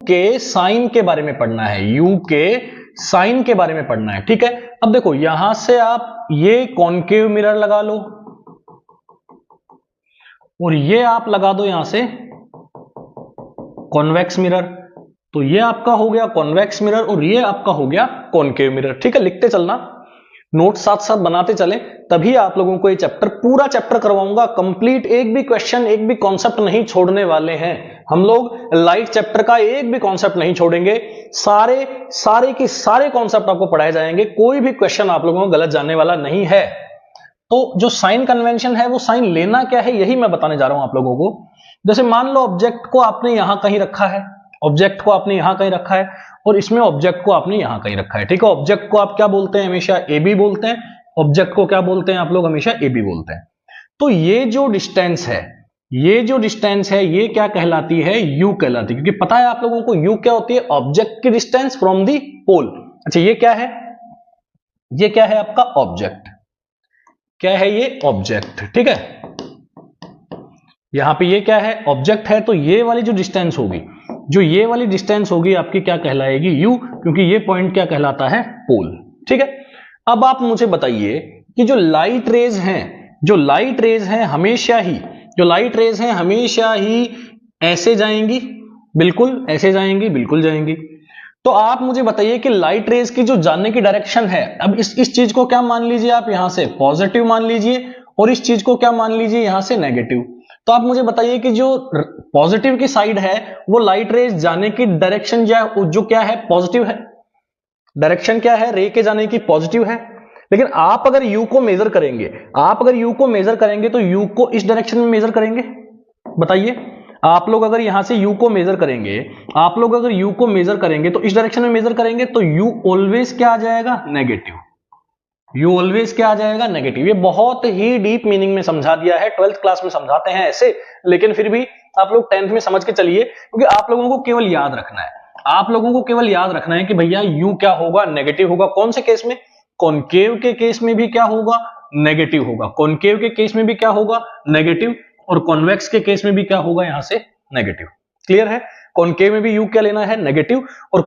के साइन के बारे में पढ़ना है, यू के साइन के बारे में पढ़ना है, ठीक है। अब देखो यहां से आप ये कॉनकेव मिरर लगा लो और ये आप लगा दो यहां से कॉन्वेक्स मिरर, तो ये आपका हो गया कॉन्वेक्स मिरर और ये आपका हो गया कॉनकेव मिरर, ठीक है। लिखते चलना, नोट साथ साथ बनाते चले, तभी आप लोगों को ये चैप्टर पूरा चैप्टर करवाऊंगा कंप्लीट। एक भी क्वेश्चन, एक भी कॉन्सेप्ट नहीं छोड़ने वाले हैं हम लोग। लाइट चैप्टर का एक भी कॉन्सेप्ट नहीं छोड़ेंगे, सारे के सारे कॉन्सेप्ट आपको पढ़ाए जाएंगे, कोई भी क्वेश्चन आप लोगों को गलत जाने वाला नहीं है। तो जो साइन कन्वेंशन है वो साइन लेना क्या है यही मैं बताने जा रहा हूं आप लोगों को। जैसे मान लो ऑब्जेक्ट को आपने यहां कहीं रखा है, ऑब्जेक्ट को आपने यहां कहीं रखा है और इसमें ऑब्जेक्ट को आपने यहां कहीं रखा है, ठीक है। ऑब्जेक्ट को आप क्या बोलते हैं, हमेशा ए बी बोलते हैं। ऑब्जेक्ट को क्या बोलते हैं आप लोग, हमेशा ए बी बोलते हैं। तो ये जो डिस्टेंस है, ये जो डिस्टेंस है ये क्या कहलाती है, यू कहलाती है, क्योंकि पता है आप लोगों को यू क्या होती है, ऑब्जेक्ट की डिस्टेंस फ्रॉम दी पोल। अच्छा ये क्या है, ये क्या है आपका ऑब्जेक्ट, क्या है ये ऑब्जेक्ट, ठीक है। यहां पे ये क्या है ऑब्जेक्ट है, तो ये वाली जो डिस्टेंस होगी, जो ये वाली डिस्टेंस होगी आपकी क्या कहलाएगी, यू, क्योंकि ये पॉइंट क्या कहलाता है, पोल, ठीक है। अब आप मुझे बताइए कि जो लाइट रेज हैं, जो लाइट रेज हैं हमेशा ही, जो लाइट रेज हैं हमेशा ही ऐसे जाएंगी, बिल्कुल ऐसे जाएंगी, बिल्कुल जाएंगी। तो आप मुझे बताइए कि लाइट रेज की जो जाने की डायरेक्शन है, अब इस चीज को क्या मान लीजिए आप, यहां से पॉजिटिव मान लीजिए और इस चीज को क्या मान लीजिए, यहां से नेगेटिव। तो आप मुझे बताइए कि जो पॉजिटिव की साइड है वो लाइट रेज जाने की डायरेक्शन जो क्या है, पॉजिटिव है। डायरेक्शन क्या है, रे के जाने की पॉजिटिव है। लेकिन आप अगर यू को मेजर करेंगे, आप अगर यू को मेजर करेंगे तो यू को इस डायरेक्शन में मेजर करेंगे, बताइए। आप लोग अगर यहां से यू को मेजर करेंगे, आप लोग अगर यू को मेजर करेंगे तो इस डायरेक्शन में मेजर करेंगे, तो यू ऑलवेज क्या आ जाएगा, नेगेटिव। यू ऑलवेज क्या आ जाएगा, नेगेटिव। ये बहुत ही डीप मीनिंग में समझा दिया है, 12th क्लास में समझाते हैं ऐसे, लेकिन फिर भी आप लोग 10th में समझ के चलिए, क्योंकि आप लोगों को केवल याद रखना है, आप लोगों को केवल याद रखना है कि भैया यू क्या होगा, नेगेटिव होगा। कौन से केस में, कॉनकेव के केस में भी क्या होगा, नेगेटिव होगा। कॉनकेव के केस में भी क्या होगा, नेगेटिव, और कॉन्वेक्स के केस में भी क्या होगा, यहां से नेगेटिव। क्लियर है, कॉनकेव में भी यू क्या लेना है, नेगेटिव, और